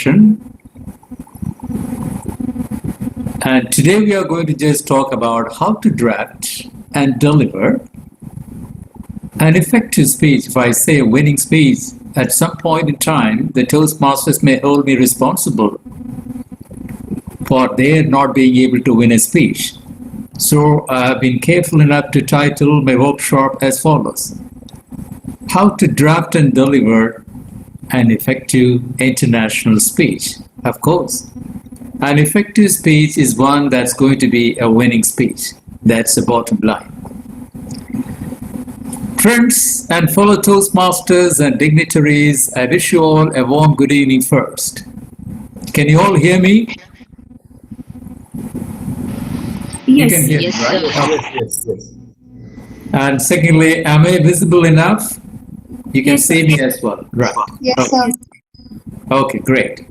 And today we are going to just talk about how to draft and deliver an effective speech. If I say a winning speech, at some point in time, the Toastmasters may hold me responsible for their not being able to win a speech. So I've been careful enough to title my workshop as follows: How to Draft and Deliver an Effective International Speech. Of course, an effective speech is one that's going to be a winning speech. That's the bottom line. Friends and fellow Toastmasters and dignitaries, I wish you all a warm good evening first. Can you all hear me? Yes, you can hear yes, me, right? sir. Yes. And secondly, am I visible enough? You can see me as well, right? Yes, sir. Okay, great.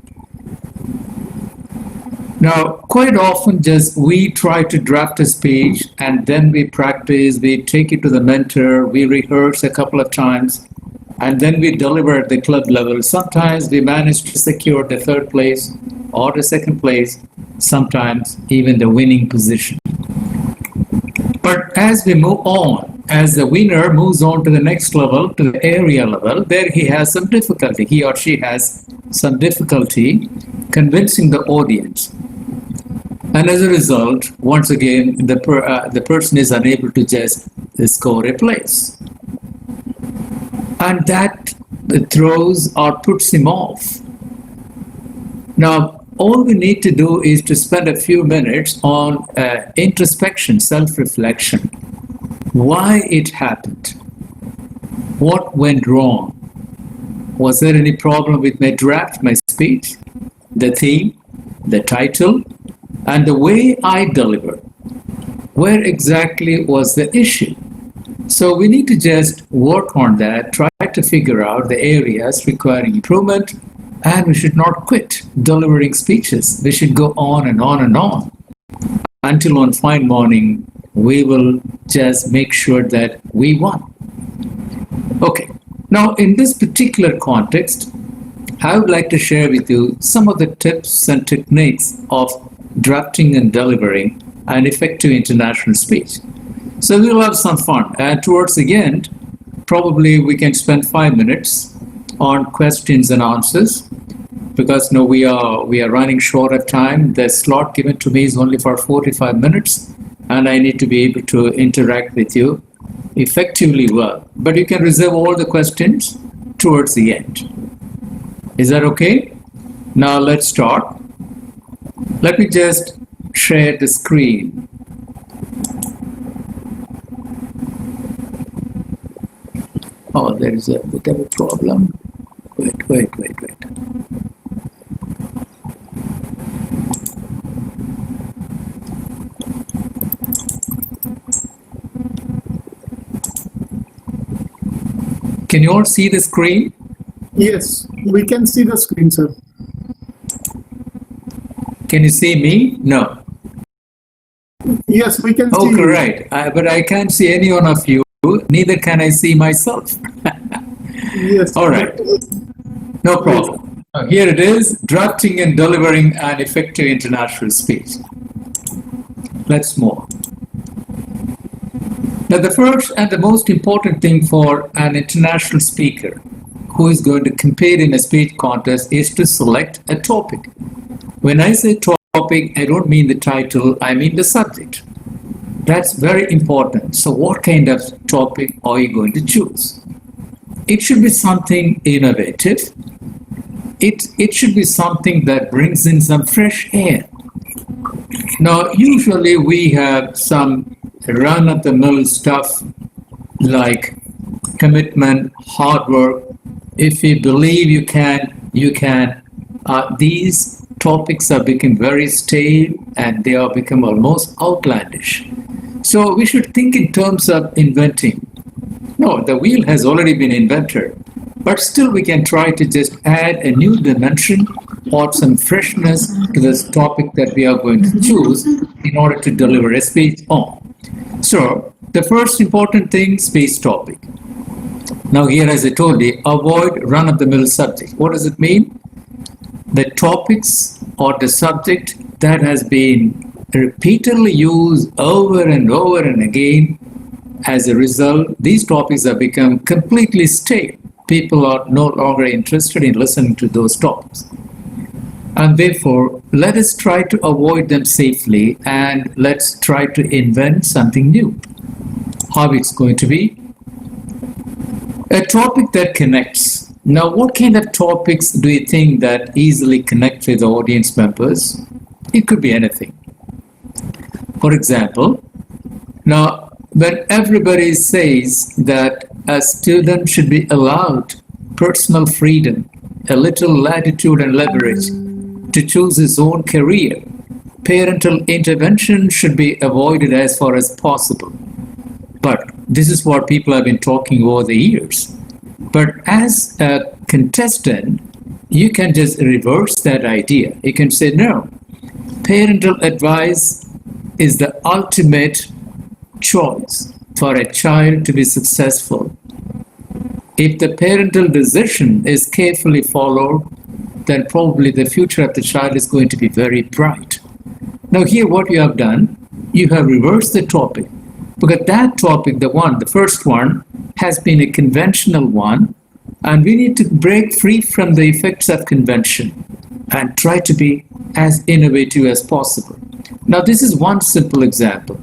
Now, quite often we try to draft a speech and then we practice, we take it to the mentor, we rehearse a couple of times, and then we deliver at the club level. Sometimes we manage to secure the third place or the second place, sometimes even the winning position. But as we move on, as the winner moves on to the next level, to the area level, there he has some difficulty. He or she has some difficulty convincing the audience. And as a result, once again, the person is unable to just score a place. And that throws or puts him off. Now, all we need to do is to spend a few minutes on introspection, self-reflection. Why it happened? What went wrong? Was there any problem with my draft, my speech, the theme, the title, and the way I delivered? Where exactly was the issue? So we need to just work on that, try to figure out the areas requiring improvement, and we should not quit delivering speeches. We should go on and on and on until one fine morning we will just make sure that we won. Okay, now in this particular context, I would like to share with you some of the tips and techniques of drafting and delivering an effective international speech. So we'll have some fun. And towards the end, probably we can spend 5 minutes on questions and answers, because we are running short of time. The slot given to me is only for 45 minutes, and I need to be able to interact with you effectively well. But you can reserve all the questions towards the end. Is that okay? Now let's start. Let me just share the screen. Oh, there is a bit of a problem. Wait. Can you all see the screen? Yes, we can see the screen, sir. Can you see me? No. Yes, we can see Okay, you. right. But I can't see any one of you. Neither can I see myself. Yes. All right. No problem. Here it is, drafting and delivering an effective international speech. Let's move. Now, the first and the most important thing for an international speaker who is going to compete in a speech contest is to select a topic. When I say topic, I don't mean the title, I mean the subject. That's very important. So what kind of topic are you going to choose? It should be something innovative. It should be something that brings in some fresh air. Now, usually we have some run-of-the-mill stuff like commitment, hard work. If you believe you can, you can. These topics have become very stale and they have become almost outlandish. So we should think in terms of inventing. No, the wheel has already been invented, but still we can try to just add a new dimension or some freshness to this topic that we are going to choose in order to deliver a speech on. So the first important thing, speech topic. Now here, as I told you, avoid run-of-the-mill subject. What does it mean? the topics or the subject that has been repeatedly used over and over and again. As a result, these topics have become completely stale. People are no longer interested in listening to those topics. And therefore, let us try to avoid them safely and let's try to invent something new. How it's going to be? A topic that connects. Now, what kind of topics do you think that easily connect with the audience members? It could be anything. For example, now, when everybody says that a student should be allowed personal freedom, a little latitude and leverage to choose his own career, parental intervention should be avoided as far as possible. But this is what people have been talking over the years. But as a contestant, you can just reverse that idea. You can say, no, parental advice is the ultimate choice for a child to be successful. If the parental decision is carefully followed, then probably the future of the child is going to be very bright. Now here what you have done, you have reversed the topic, because that topic, the first one, has been a conventional one, and we need to break free from the effects of convention and try to be as innovative as possible. Now this is one simple example.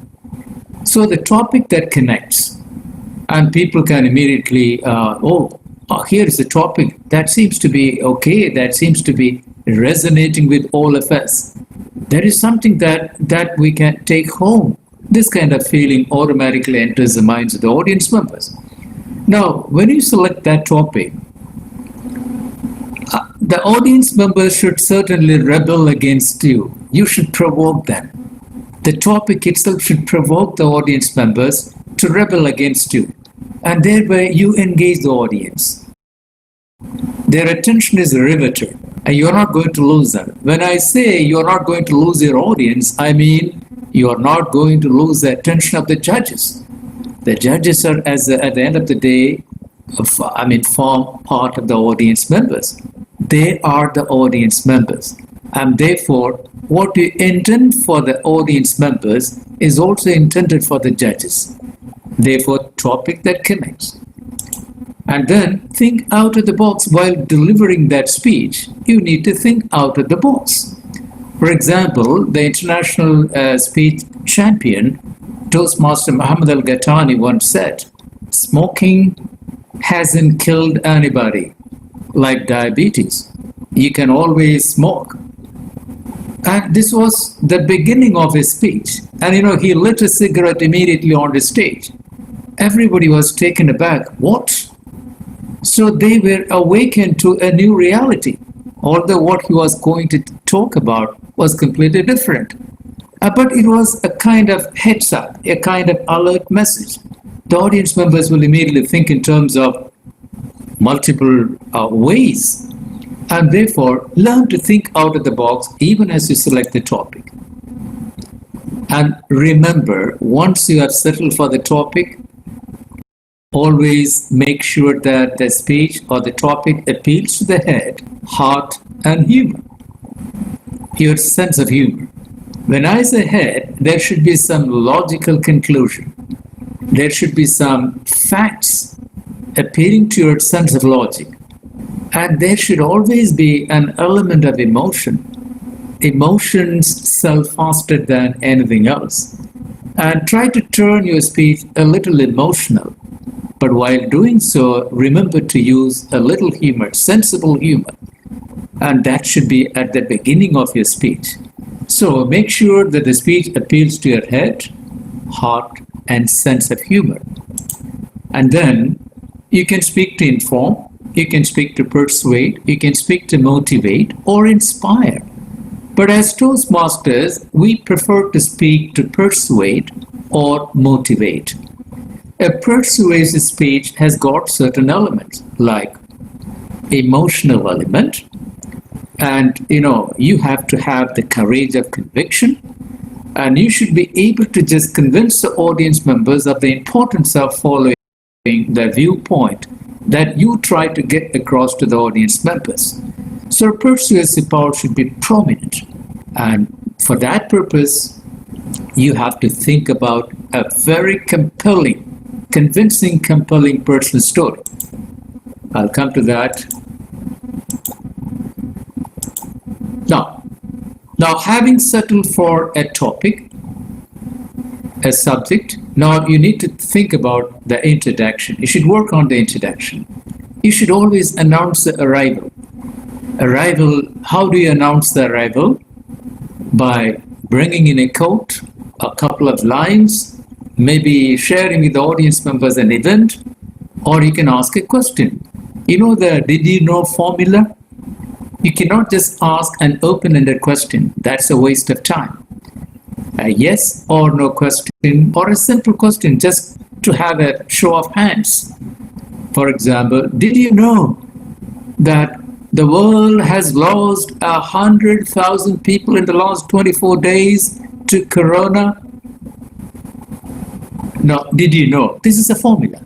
So the topic that connects, and people can immediately, here is a topic that seems to be okay, that seems to be resonating with all of us. There is something that we can take home. This kind of feeling automatically enters the minds of the audience members. Now, when you select that topic, the audience members should certainly rebel against you. You should provoke them. The topic itself should provoke the audience members to rebel against you, and thereby you engage the audience. Their attention is riveted, and you're not going to lose them. When I say you're not going to lose your audience, I mean you're not going to lose the attention of the judges. The judges are, at the end of the day, form part of the audience members. They are the audience members. And therefore, what you intend for the audience members is also intended for the judges. Therefore, topic that connects. And then think out of the box while delivering that speech. You need to think out of the box. For example, the international speech champion, Toastmaster Muhammad Al-Ghatani once said, smoking hasn't killed anybody like diabetes. You can always smoke. And this was the beginning of his speech. And he lit a cigarette immediately on the stage. Everybody was taken aback. What? So they were awakened to a new reality. Although what he was going to talk about was completely different. But it was a kind of heads up, a kind of alert message. The audience members will immediately think in terms of multiple ways. And therefore, learn to think out of the box even as you select the topic. And remember, once you have settled for the topic, always make sure that the speech or the topic appeals to the head, heart, and humor. Your sense of humor. When I say head, there should be some logical conclusion. There should be some facts appealing to your sense of logic. And there should always be an element of emotion. Emotions sell faster than anything else. And try to turn your speech a little emotional. But while doing so, remember to use a little humor, sensible humor. And that should be at the beginning of your speech. So make sure that the speech appeals to your head, heart, and sense of humor. And then you can speak to inform, you can speak to persuade, you can speak to motivate or inspire. But as Toastmasters, we prefer to speak to persuade or motivate. A persuasive speech has got certain elements like emotional element, and you have to have the courage of conviction, and you should be able to just convince the audience members of the importance of following the viewpoint that you try to get across to the audience members. So persuasive power should be prominent. And for that purpose, you have to think about a very convincing, compelling personal story. I'll come to that. Now, having settled for a topic, a subject, now you need to think about the introduction. You should work on the introduction. You should always announce the arrival. Arrival, how do you announce the arrival? By bringing in a quote, a couple of lines, maybe sharing with the audience members an event, or you can ask a question. You know the did you know formula? You cannot just ask an open-ended question. That's a waste of time. A yes or no question, or a simple question just to have a show of hands. For example, did you know that the world has lost 100,000 people in the last 24 days to Corona? No, did you know? This is a formula.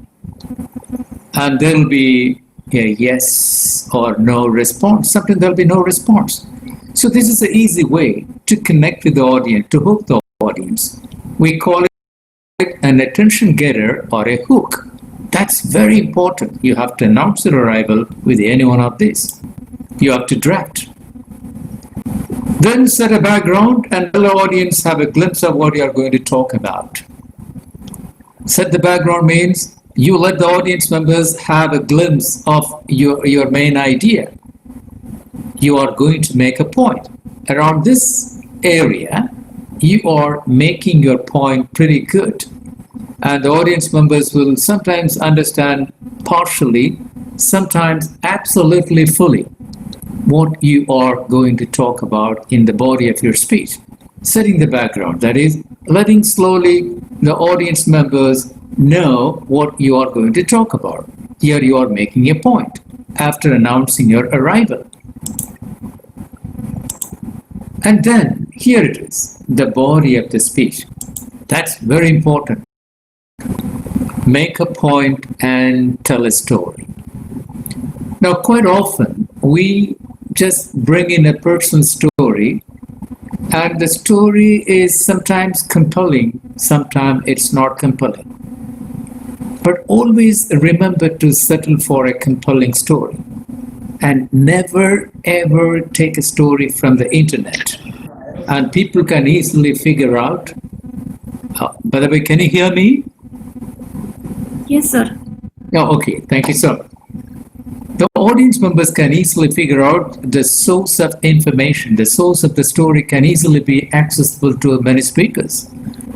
And there will be a yes or no response. Sometimes there will be no response. So this is an easy way to connect with the audience, to hook the audience. We call it an attention getter or a hook. That's very important. You have to announce your arrival with any one of these. You have to draft. Then set a background and let the audience have a glimpse of what you are going to talk about. Set the background means you let the audience members have a glimpse of your main idea. You are going to make a point. Around this area, you are making your point pretty good. And the audience members will sometimes understand partially, sometimes absolutely fully what you are going to talk about in the body of your speech. Setting the background, that is, letting slowly the audience members know what you are going to talk about. Here you are making a point after announcing your arrival. And then, here it is, the body of the speech. That's very important. Make a point and tell a story. Now, quite often, we just bring in a personal story, and the story is sometimes compelling, sometimes it's not compelling. But always remember to settle for a compelling story. And never ever take a story from the internet. And people can easily figure out. By the way, can you hear me? Yes, sir. Oh, okay. Thank you, sir. The audience members can easily figure out the source of information. The source of the story can easily be accessible to many speakers.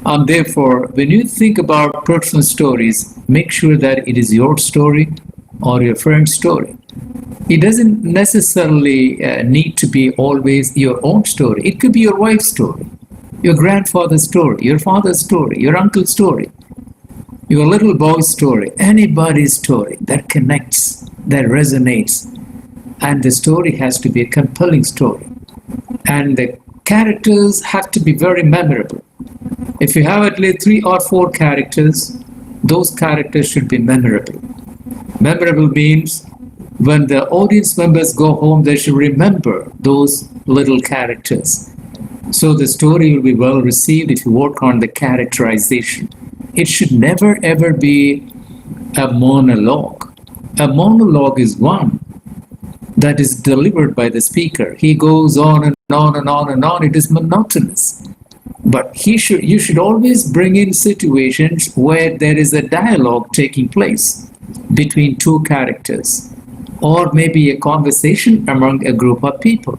And therefore, when you think about personal stories, make sure that it is your story or your friend's story. It doesn't necessarily need to be always your own story. It could be your wife's story, your grandfather's story, your father's story, your uncle's story, your little boy's story, anybody's story that connects, that resonates. And the story has to be a compelling story. And the characters have to be very memorable. If you have at least 3 or 4 characters, those characters should be memorable. Memorable means when the audience members go home, they should remember those little characters. So the story will be well received if you work on the characterization. It should never ever be a monologue. A monologue is one that is delivered by the speaker. He goes on and on and on and on. It is monotonous. But you should always bring in situations where there is a dialogue taking place between 2 characters, or maybe a conversation among a group of people.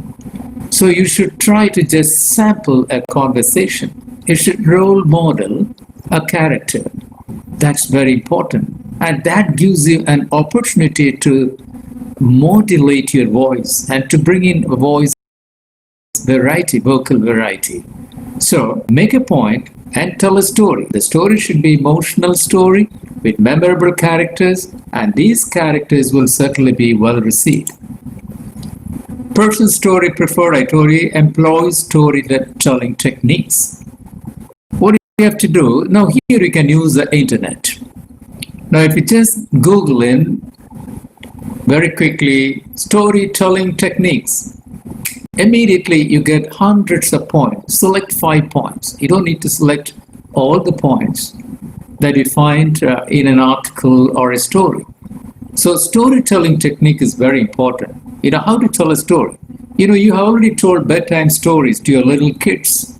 So you should try to just sample a conversation. You should role model a character. That's very important. And that gives you an opportunity to modulate your voice and to bring in a voice variety, vocal variety. So make a point and tell a story. The story should be an emotional story with memorable characters, and these characters will certainly be well received. Personal story preferred, I told you, employs storytelling techniques. What do you have to do? Now here you can use the internet. Now if you just Google in Very quickly, storytelling techniques. Immediately you get hundreds of points. Select 5 points. You don't need to select all the points that you find in an article or a story. So storytelling technique is very important. You know how to tell a story. You know, you have already told bedtime stories to your little kids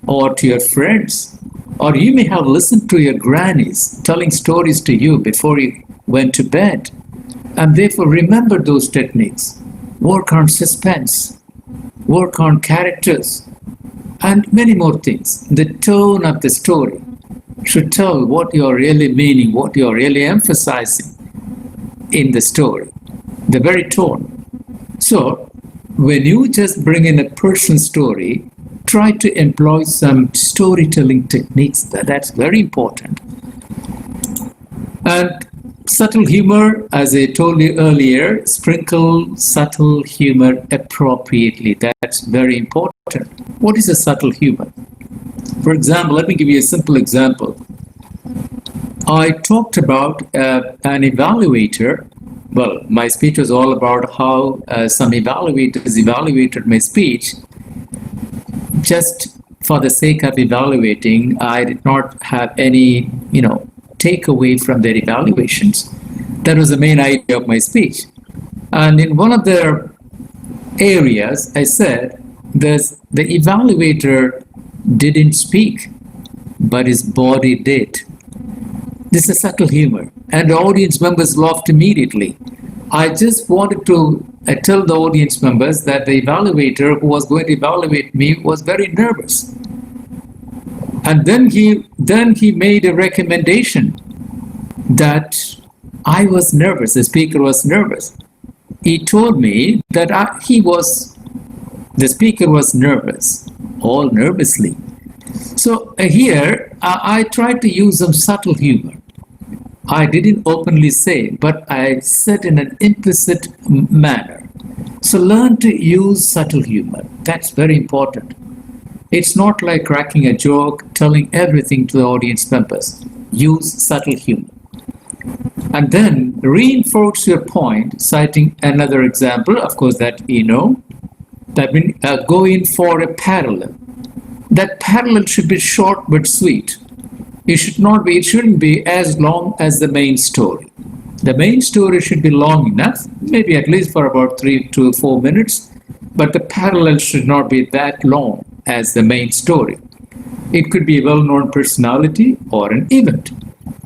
or to your friends, or you may have listened to your grannies telling stories to you before you went to bed. And therefore remember those techniques. Work on suspense, work on characters, and many more things. The tone of the story should tell what you're really meaning, what you're really emphasizing in the story, the very tone. So when you just bring in a person's story, try to employ some storytelling techniques. That's very important. And subtle humor, as I told you earlier, sprinkle subtle humor appropriately. That's very important. What is a subtle humor? For example, let me give you a simple example. I talked about an evaluator. Well, my speech was all about how some evaluators evaluated my speech. Just for the sake of evaluating, I did not have any, takeaway from their evaluations. That was the main idea of my speech. And in one of the areas, I said, the evaluator didn't speak, but his body did. This is subtle humor. And the audience members laughed immediately. I just wanted to tell the audience members that the evaluator who was going to evaluate me was very nervous. And then he made a recommendation that I was nervous, the speaker was nervous. He told me that the speaker was nervous, all nervously. So here, I tried to use some subtle humor. I didn't openly say, but I said in an implicit manner. So learn to use subtle humor. That's very important. It's not like cracking a joke, telling everything to the audience members. Use subtle humor. And then reinforce your point, citing another example, of course, that you know. That means go in for a parallel. That parallel should be short but sweet. It shouldn't be as long as the main story. The main story should be long enough, maybe at least for about 3 to 4 minutes, but the parallel should not be that long as the main story. It could be a well-known personality or an event.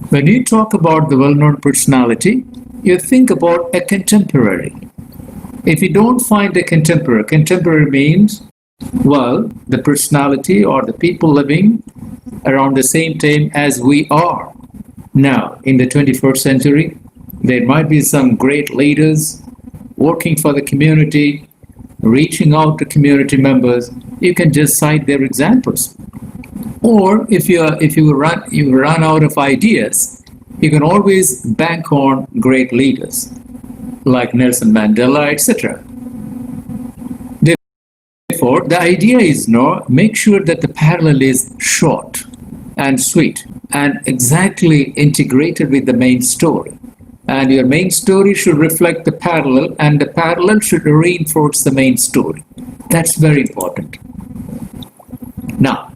When you talk about the well-known personality, you think about a contemporary. If you don't find a contemporary means, well, the personality or the people living around the same time as we are. Now, in the 21st century, there might be some great leaders working for the community, reaching out to community members. You can just cite their examples. Or if you run out of ideas, you can always bank on great leaders like Nelson Mandela, etc. Therefore, the idea is make sure that the parallel is short and sweet and exactly integrated with the main story. And your main story should reflect the parallel, and the parallel should reinforce the main story. That's very important. Now,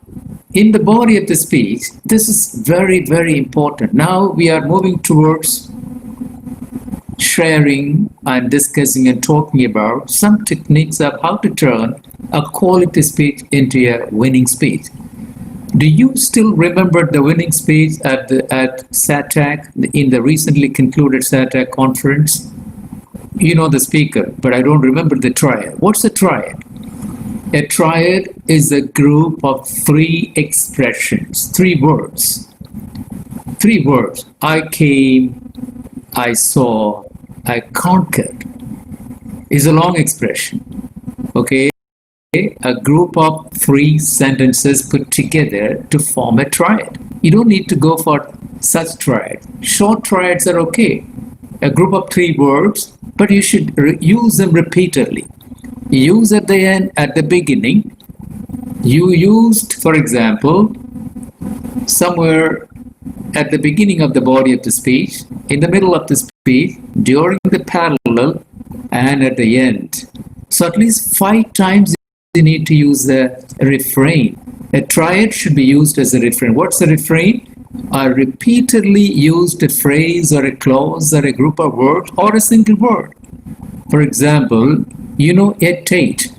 in the body of the speech, this is very, very important. Now we are moving towards sharing and discussing and talking about some techniques of how to turn a quality speech into a winning speech. Do you still remember the winning speech at SATAC, in the recently concluded SATAC conference? You know the speaker, but I don't remember the triad. What's a triad? A triad is a group of 3 expressions, 3 words. 3 words. I came, I saw, I conquered. Is a long expression. Okay? A group of 3 sentences put together to form a triad. You don't need to go for such triads. Short triads are okay. A group of 3 words, but you should use them repeatedly. Use at the end, at the beginning. You used, for example, somewhere at the beginning of the body of the speech, in the middle of the speech, during the parallel, and at the end. So at least 5 times you need to use the refrain. A triad should be used as a refrain. What's the refrain? A repeatedly used phrase or a clause or a group of words or a single word. For example, you know Ed Tate,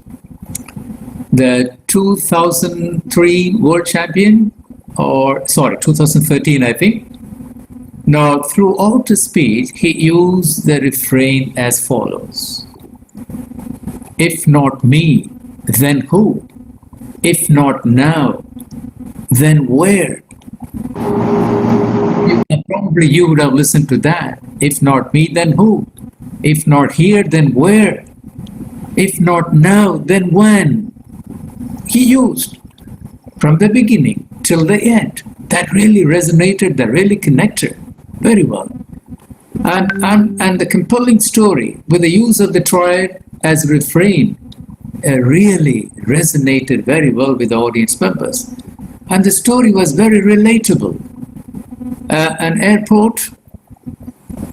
the 2003 world champion, 2013, I think. Now, throughout the speech, he used the refrain as follows. If not me, then who? If not now, then where? Probably you would have listened to that. If not me, then who? If not here, then where? If not now, then when? He used from the beginning till the end. That really resonated, that really connected very well. And the compelling story with the use of the triad as refrain really resonated very well with the audience members. And the story was very relatable. An airport,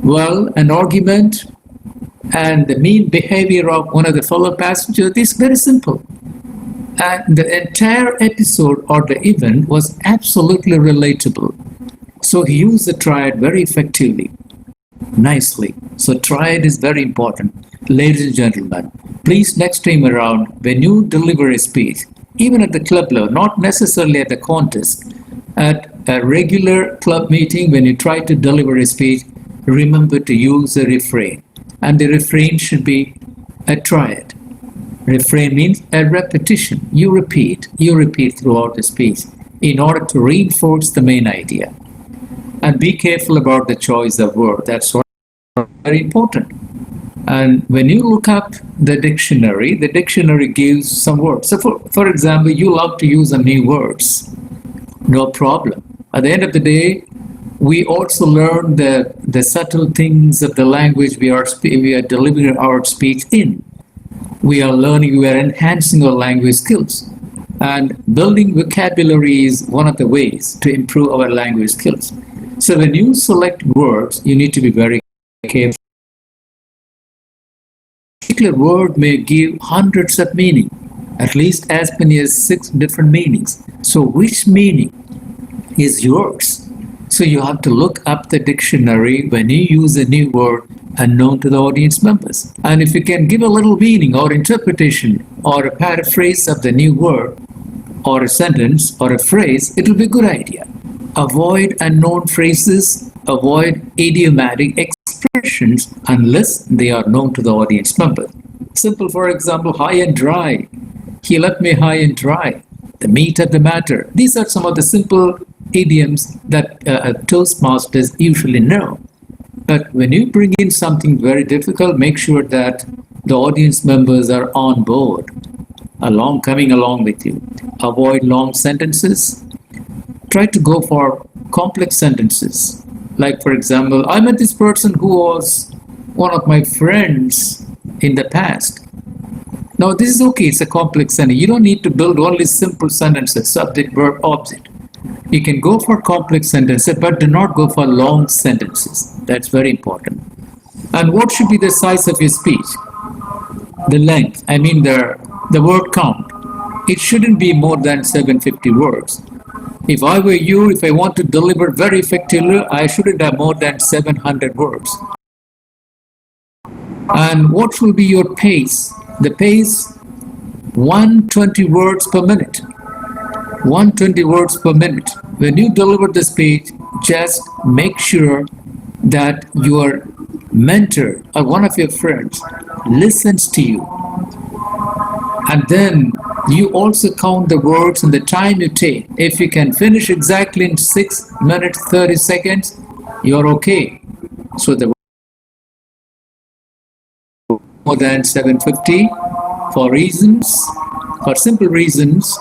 well, an argument, and the mean behavior of one of the fellow passengers is very simple. And the entire episode or the event was absolutely relatable. So he used the triad very effectively, nicely. So triad is very important. Ladies and gentlemen, please next time around, when you deliver a speech, even at the club level, not necessarily at the contest, at a regular club meeting, when you try to deliver a speech, remember to use a refrain. And the refrain should be a triad. Refrain means a repetition. You repeat throughout the speech in order to reinforce the main idea. And be careful about the choice of word. That's very important. And when you look up the dictionary gives some words. So for example, you love to use some new words. No problem. At the end of the day, we also learn the subtle things of the language we are delivering our speech in. We are learning, we are enhancing our language skills. And building vocabulary is one of the ways to improve our language skills. So when you select words, you need to be very careful. A particular word may give hundreds of meanings, at least as many as 6 different meanings. So which meaning is yours? So you have to look up the dictionary when you use a new word unknown to the audience members. And if you can give a little meaning or interpretation or a paraphrase of the new word or a sentence or a phrase, it will be a good idea. Avoid unknown phrases, avoid idiomatic expressions unless they are known to the audience member. Simple, for example, high and dry. He left me high and dry. The meat of the matter. These are some of the simple idioms that Toastmasters usually know. But when you bring in something very difficult, make sure that the audience members are on board, coming along with you. Avoid long sentences. Try to go for complex sentences. Like, for example, I met this person who was one of my friends in the past. Now, this is okay. It's a complex sentence. You don't need to build only simple sentences, subject, verb, object. You can go for complex sentences, but do not go for long sentences. That's very important. And what should be the size of your speech? The length, I mean the word count. It shouldn't be more than 750 words. If I were you, if I want to deliver very effectively, I shouldn't have more than 700 words. And what will be your pace? The pace, 120 words per minute. 120 words per minute. When you deliver the speech, just make sure that your mentor or one of your friends listens to you. And then you also count the words and the time you take. If you can finish exactly in 6 minutes, 30 seconds, you're okay. So the more than 750 for simple reasons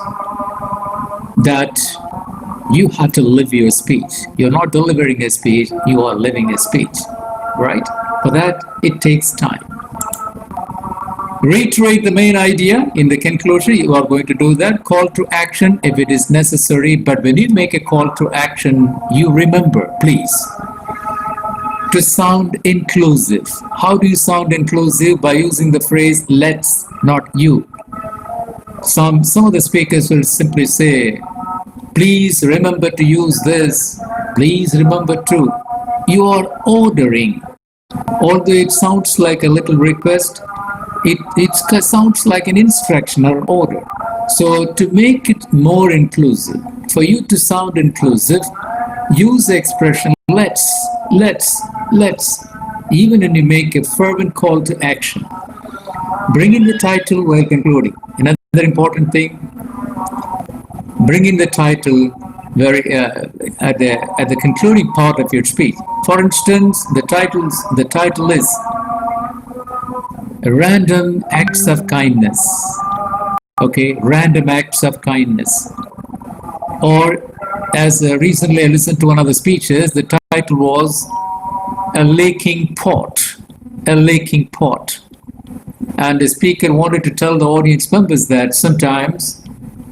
that you have to live your speech. You're not delivering a speech, you are living a speech, right? For that, it takes time. Reiterate the main idea in the conclusion. You are going to do that. Call to action if it is necessary. But when you make a call to action, you remember, please, to sound inclusive. How do you sound inclusive? By using the phrase let's, not you. Some of the speakers will simply say, please remember to use this. Please remember to. You are ordering. Although it sounds like a little request, it sounds like an instruction or order. So to make it more inclusive, for you to sound inclusive, use the expression let's, even when you make a fervent call to action. Bring in the title while concluding. Another important thing, bring in the title at the concluding part of your speech. For instance, the title is Random Acts of Kindness. Okay, Random Acts of Kindness. Or as recently I listened to one of the speeches, the title was A Leaking Pot. A Leaking Pot. And the speaker wanted to tell the audience members that sometimes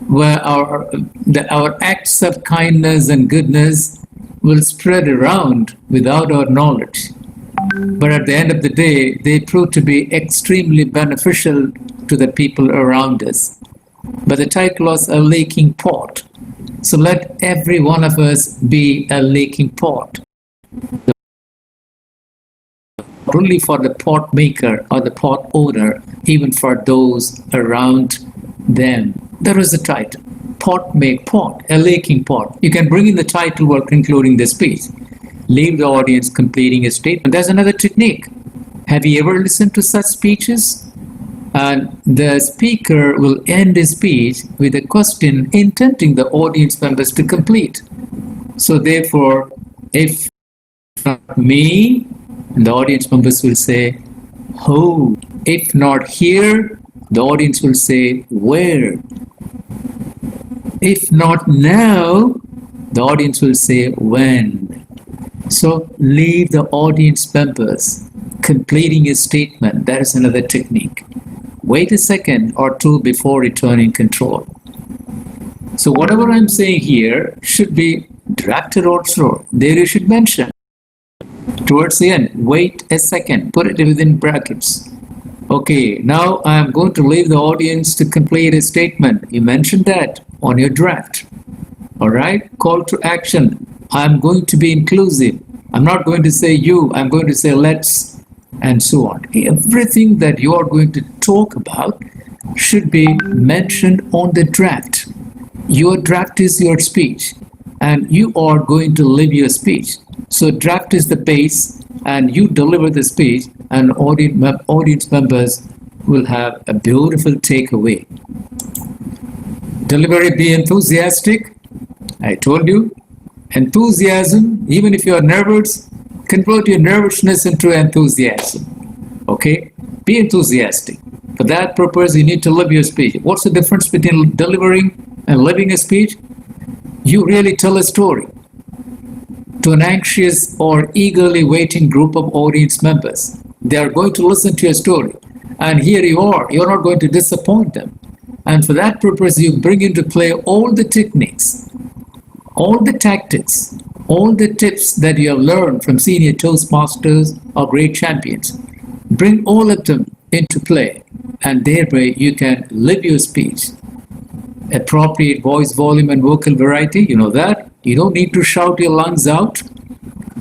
where our acts of kindness and goodness will spread around without our knowledge. But at the end of the day, they prove to be extremely beneficial to the people around us. But the title was A Leaking Pot. So let every one of us be a leaking pot. Not only for the pot maker or the pot owner, even for those around them. There is a title. Pot make pot, a leaking pot. You can bring in the title while concluding the speech. Leave the audience completing a statement. There's another technique. Have you ever listened to such speeches? And the speaker will end his speech with a question intending the audience members to complete. So therefore, if not me, the audience members will say, who? If not here, the audience will say, where? If not now, the audience will say, when? So leave the audience members completing a statement. That is another technique. Wait a second or two before returning control. So whatever I'm saying here should be drafted also. There you should mention. Towards the end, wait a second. Put it within brackets. Okay, now I'm going to leave the audience to complete a statement. You mentioned that on your draft. All right, call to action. I'm going to be inclusive. I'm not going to say you, I'm going to say let's, and so on. Everything that you are going to talk about should be mentioned on the draft. Your draft is your speech, and you are going to live your speech. So draft is the base, and you deliver the speech, and audience members will have a beautiful takeaway. Delivery, be enthusiastic. I told you, enthusiasm, even if you are nervous, convert your nervousness into enthusiasm. Okay? Be enthusiastic. For that purpose, you need to live your speech. What's the difference between delivering and living a speech? You really tell a story to an anxious or eagerly waiting group of audience members. They are going to listen to your story. And here you are. You're not going to disappoint them. And for that purpose, you bring into play all the techniques, all the tactics, all the tips that you have learned from senior Toastmasters or great champions. Bring all of them into play, and thereby you can live your speech. Appropriate voice volume and vocal variety, you know that. You don't need to shout your lungs out.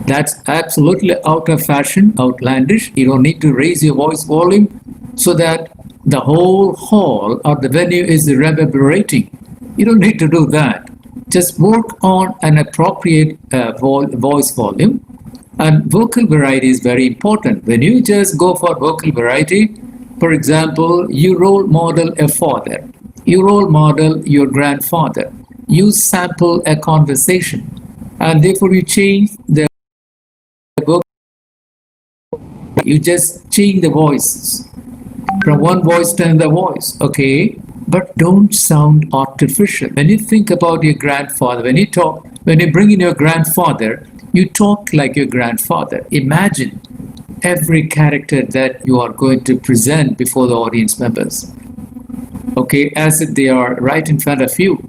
That's absolutely out of fashion, outlandish. You don't need to raise your voice volume so that the whole hall or the venue is reverberating. You don't need to do that. Just work on an appropriate voice volume, and vocal variety is very important. When you just go for vocal variety, for example, you role model a father, you role model your grandfather, you sample a conversation, and therefore you change the vocal. You just change the voices from one voice to another voice, okay? But don't sound artificial. When you think about your grandfather, when you bring in your grandfather, you talk like your grandfather. Imagine every character that you are going to present before the audience members. Okay, as if they are right in front of you.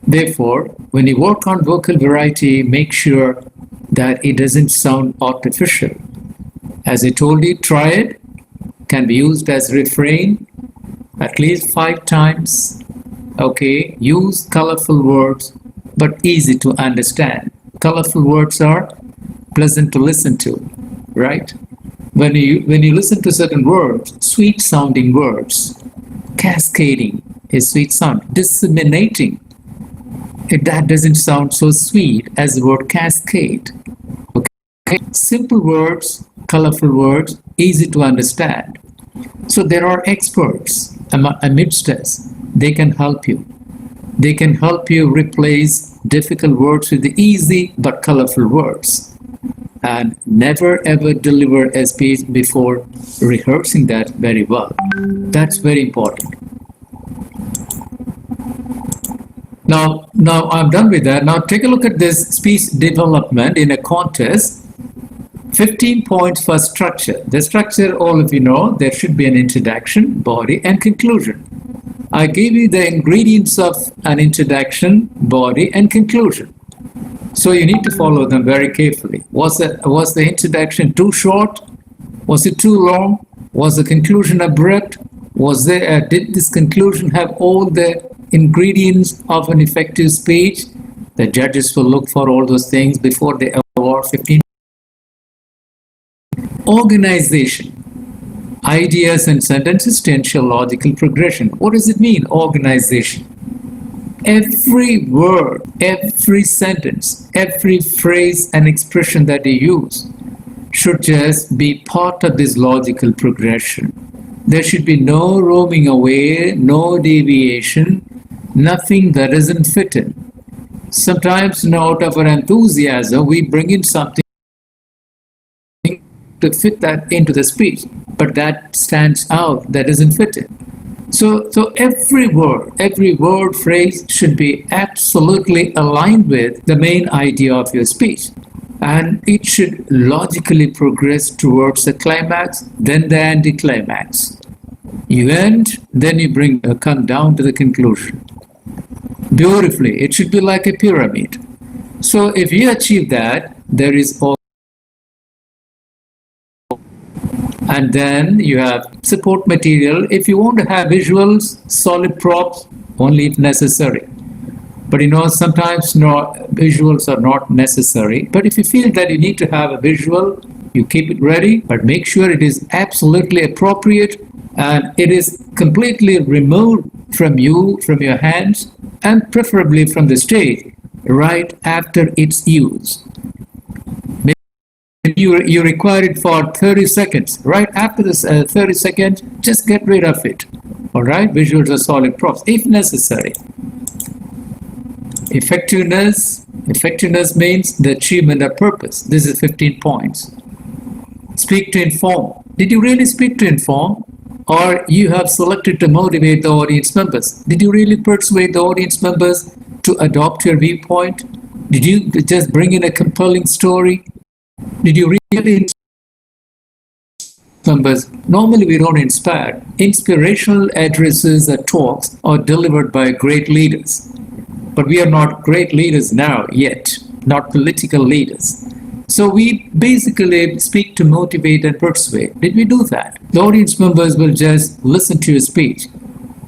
Therefore, when you work on vocal variety, make sure that it doesn't sound artificial. As I told you, try it. Can be used as refrain at least 5 times. Okay, use colorful words, but easy to understand. Colorful words are pleasant to listen to, right? When you listen to certain words, sweet sounding words, cascading is sweet sound, disseminating, that doesn't sound so sweet as the word cascade. Okay, simple words, colorful words, easy to understand. So there are experts amidst us. They can help you. They can help you replace difficult words with the easy but colorful words. And never ever deliver a speech before rehearsing that very well. That's very important. Now I'm done with that. Now take a look at this speech development in a contest. 15 points for structure. The structure, all of you know, there should be an introduction, body, and conclusion. I gave you the ingredients of an introduction, body, and conclusion. So you need to follow them very carefully. Was the introduction too short? Was it too long? Was the conclusion abrupt? Did this conclusion have all the ingredients of an effective speech? The judges will look for all those things before they award 15. Organization. Ideas and sentences to ensure logical progression. What does it mean, organization? Every word, every sentence, every phrase and expression that you use should just be part of this logical progression. There should be no roaming away, no deviation, nothing that doesn't fit in. Sometimes, out of our enthusiasm, we bring in something to fit that into the speech, but that stands out, that doesn't fit in. So every word, phrase should be absolutely aligned with the main idea of your speech. And it should logically progress towards the climax, then the anticlimax. You end, then you come down to the conclusion. Beautifully, it should be like a pyramid. So if you achieve that, there is all. And then you have support material. If you want to have visuals, solid props, only if necessary. But sometimes visuals are not necessary. But if you feel that you need to have a visual, you keep it ready, but make sure it is absolutely appropriate and it is completely removed from you, from your hands, and preferably from the stage right after its use. You require it for 30 seconds. Right after this 30 seconds, just get rid of it. All right? Visuals are solid props, if necessary. Effectiveness means the achievement of purpose. This is 15 points. Speak to inform. Did you really speak to inform? Or you have selected to motivate the audience members? Did you really persuade the audience members to adopt your viewpoint? Did you just bring in a compelling story? Did you really members? Normally we don't inspire. Inspirational addresses or talks are delivered by great leaders. But we are not great leaders now yet, not political leaders. So we basically speak to motivate and persuade. Did we do that? The audience members will just listen to your speech.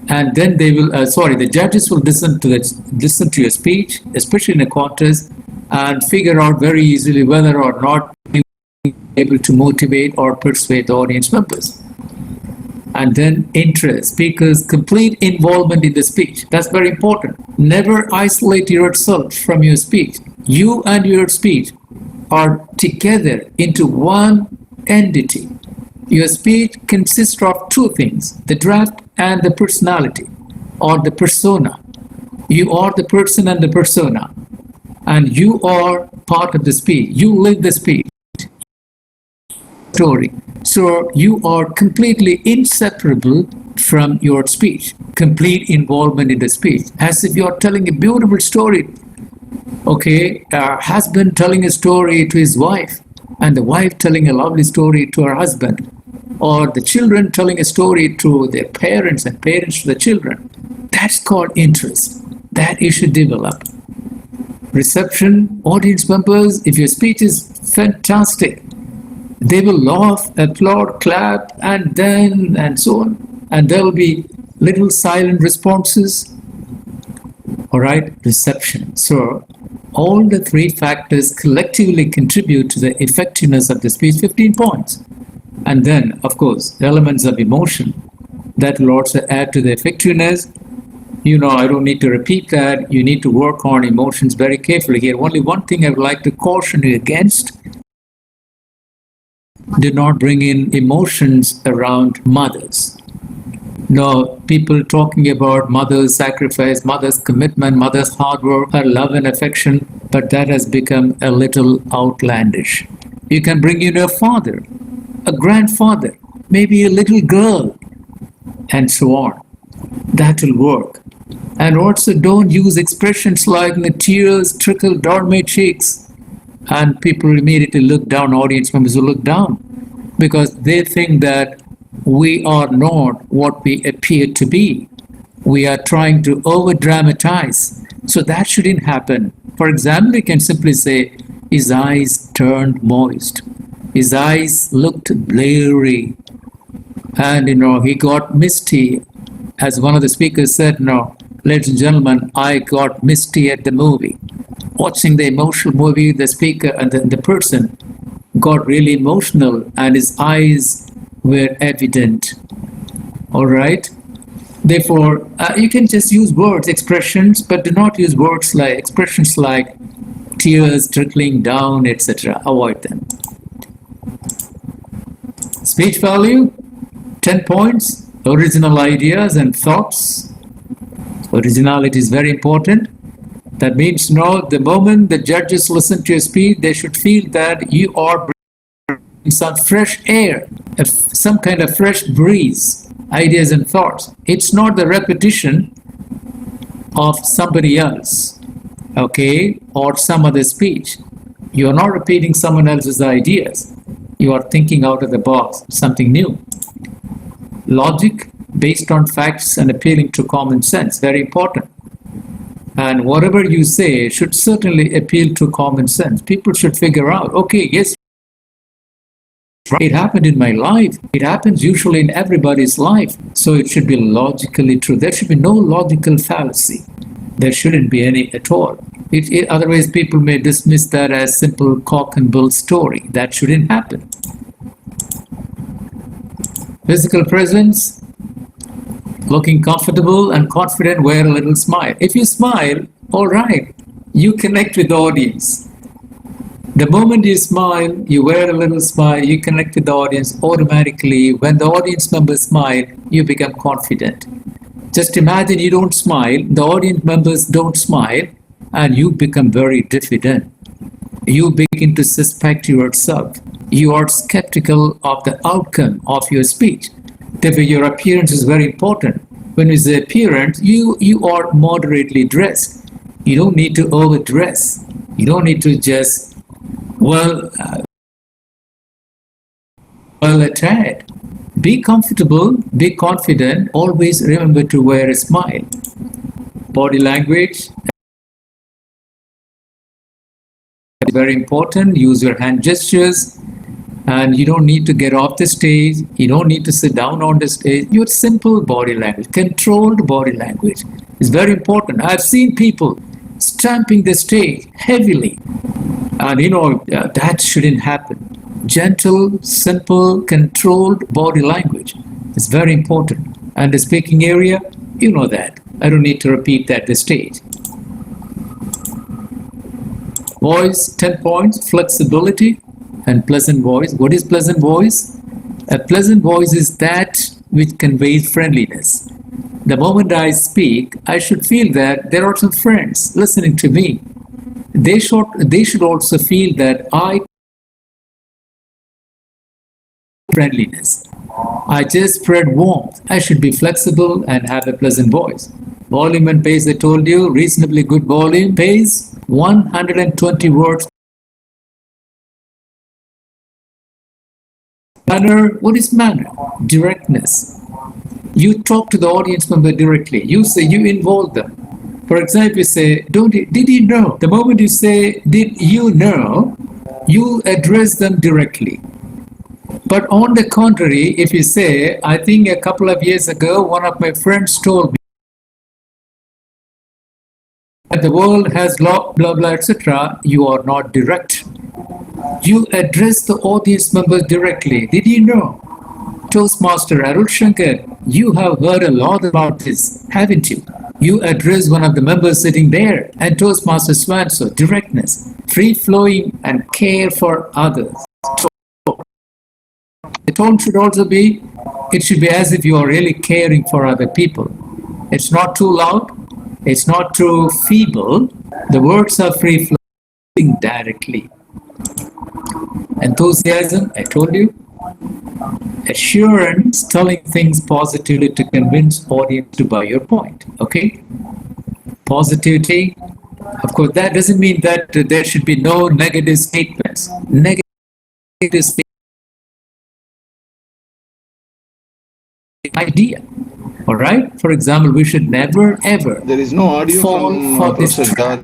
And then they will, the judges will listen to your speech, especially in a contest, and figure out very easily whether or not you're able to motivate or persuade the audience members. And then interest, speakers' complete involvement in the speech. That's very important. Never isolate yourself from your speech. You and your speech are together into one entity. Your speech consists of 2 things, the draft and the personality, or the persona. You are the person and the persona. And you are part of the speech. You live the speech. Story. So you are completely inseparable from your speech. Complete involvement in the speech. As if you are telling a beautiful story. Okay, a husband telling a story to his wife. and the wife telling a lovely story to her husband, or the children telling a story to their parents and parents to the children. That's called interest. That you should develop. Reception, audience members, if your speech is fantastic, they will laugh, applaud, clap, and so on. And there will be little silent responses. All right, reception. So all the three factors collectively contribute to the effectiveness of the speech, 15 points. And then, of course, elements of emotion that will also add to the effectiveness. I don't need to repeat that. You need to work on emotions very carefully here. Only one thing I would like to caution you against: do not bring in emotions around mothers. No, people talking about mother's sacrifice, mother's commitment, mother's hard work, her love and affection, but that has become a little outlandish. You can bring in a father, a grandfather, maybe a little girl, and so on. That will work. And also don't use expressions like the tears trickle down my cheeks, and people immediately look down, audience members will look down, because they think that we are not what we appear to be. We are trying to over dramatize. So that shouldn't happen. For example, you can simply say, his eyes turned moist. His eyes looked blurry. And he got misty. As one of the speakers said, ladies and gentlemen, I got misty at the movie. Watching the emotional movie, the speaker and the person got really emotional and his eyes were evident. All right? Therefore, you can just use words, expressions, but do not use words like expressions like tears trickling down, etc. Avoid them. Speech value, 10 points. Original ideas and thoughts. Originality is very important. That means, the moment the judges listen to your speech, they should feel that you are bringing some fresh air, some kind of fresh breeze, ideas and thoughts. It's not the repetition of somebody else, okay, or some other speech. You are not repeating someone else's ideas. You are thinking out of the box, something new. Logic based on facts and appealing to common sense, very important. And whatever you say should certainly appeal to common sense. People should figure out, okay, yes, it happened in my life. It happens usually in everybody's life. So it should be logically true. There should be no logical fallacy. There shouldn't be any at all. Otherwise, people may dismiss that as simple cock and bull story. That shouldn't happen. Physical presence, looking comfortable and confident, wear a little smile. If you smile, all right, you connect with the audience. The moment you smile, you wear a little smile, you connect with the audience automatically. When the audience members smile, you become confident. Just imagine you don't smile, the audience members don't smile, and you become very diffident. You begin to suspect yourself. You are skeptical of the outcome of your speech. Therefore, your appearance is very important. When you say appearance, you are moderately dressed. You don't need to overdress. You don't need to just, attire. Be comfortable, be confident, always remember to wear a smile. Body language is very important. Use your hand gestures. And you don't need to get off the stage. You don't need to sit down on the stage. Your simple body language, controlled body language is very important. I've seen people stamping the stage heavily. And that shouldn't happen. Gentle, simple, controlled body language is very important. And the speaking area, you know that. I don't need to repeat that the stage. Voice, 10 points. Flexibility and pleasant voice. What is pleasant voice? A pleasant voice is that which conveys friendliness. The moment I speak, I should feel that there are some friends listening to me. They should also feel that I friendliness. I just spread warmth. I should be flexible and have a pleasant voice. Volume and pace, I told you, reasonably good volume. Pace, 120 words Manner, what is manner? Directness. You talk to the audience member directly. You say, you involve them. For example, you say, did you know? The moment you say, did you know, you address them directly. But on the contrary, if you say, I think a couple of years ago, one of my friends told me that the world has blah, blah, blah, etc., you are not direct. You address the audience members directly. Did you know? Toastmaster Arul Shankar, you have heard a lot about this, haven't you? You address one of the members sitting there, and Toastmaster Swanso, directness, free-flowing and care for others. The tone should also be, it should be as if you are really caring for other people. It's not too loud, it's not too feeble. The words are free-flowing directly. Enthusiasm, I told you. Assurance, telling things positively to convince audience to buy your point. Okay? Positivity. Of course, that doesn't mean that there should be no negative statements. Negative statements. Idea. All right? For example, we should never ever. There is no audio fall from for this Professor trap.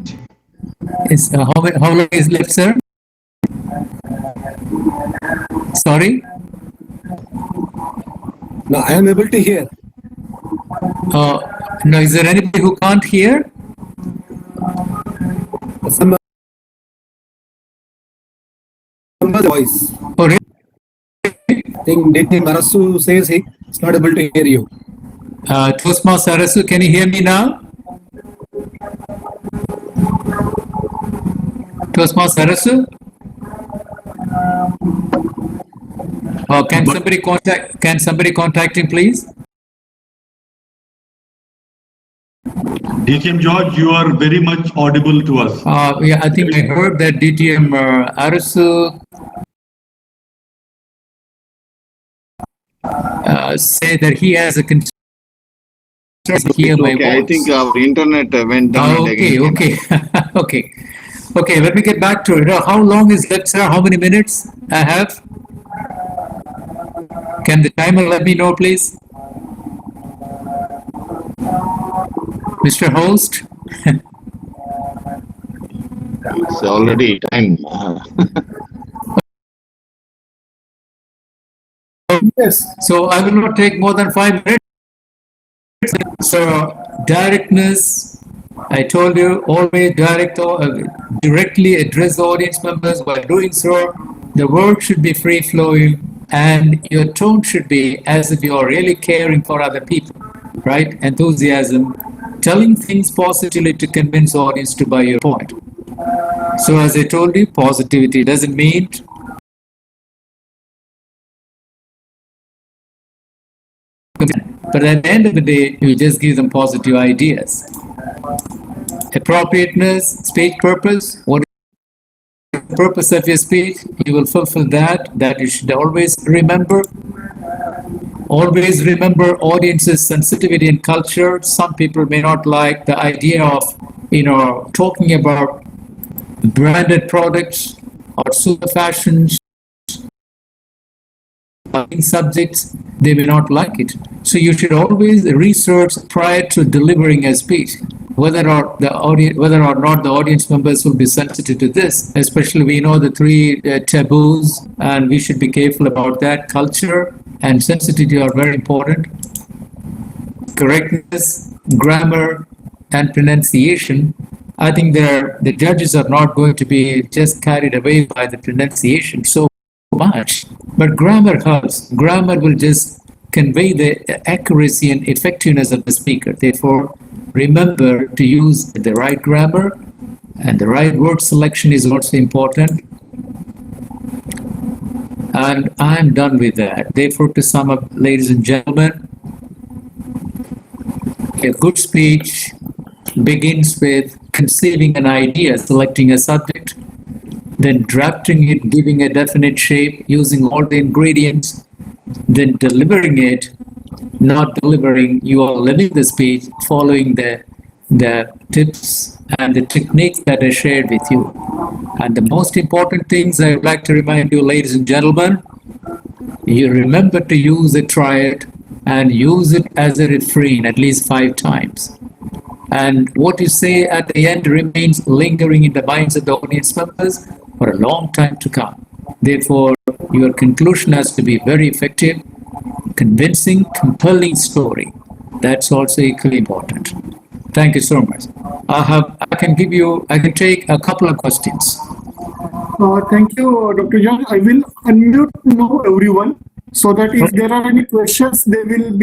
George. How long is left, sir? Sorry? No, I am able to hear. No, is there anybody who can't hear? Some voice. Oh, really? I think DT Marasu says he is not able to hear you. Toastmaster Arasu, can you hear me now? Toastmaster Arasu? Oh, can somebody contact him, please? DTM George, you are very much audible to us. Yeah, I think I heard that DTM Arasu say that he has a concern to hear my Okay, I voice. think our internet went down Okay, again. okay. Okay, let me get back to it. How long is left, sir? How many minutes I have? Can the timer let me know, please? Mr. Host? It's already time. Yes. So I will not take more than 5 minutes. So directness, I told you, always directly address the audience members. While doing so, the word should be free-flowing and your tone should be as if you are really caring for other people, right? Enthusiasm, telling things positively to convince the audience to buy your point. So as I told you, positivity doesn't mean but at the end of the day, you just give them positive ideas. Appropriateness, speech purpose, what is the purpose of your speech? You will fulfill that you should always remember. Always remember audience's sensitivity and culture. Some people may not like the idea of, talking about branded products or super fashions, subjects, they may not like it. So you should always research prior to delivering a speech, whether or not the audience members will be sensitive to this. Especially we know the three taboos, and we should be careful about that. Culture and sensitivity are very important. Correctness, grammar, and pronunciation. I think the judges are not going to be just carried away by the pronunciation so much, but grammar helps. Grammar will just convey the accuracy and effectiveness of the speaker. Therefore, remember to use the right grammar, and the right word selection is also important. And I'm done with that. Therefore, to sum up, ladies and gentlemen, a good speech begins with conceiving an idea, selecting a subject, then drafting it, giving a definite shape, using all the ingredients, then delivering it, not delivering, you are living the speech, following the tips and the techniques that I shared with you. And the most important things I would like to remind you, ladies and gentlemen, You remember to use it, try it, and use it as a refrain at least 5 times. And what you say at the end remains lingering in the minds of the audience members for a long time to come. Therefore, your conclusion has to be very effective, convincing, compelling story. That's also equally important. Thank you so much. I can take a couple of questions. Thank you, Dr. John. I will unmute now everyone so that if there are any questions, they will be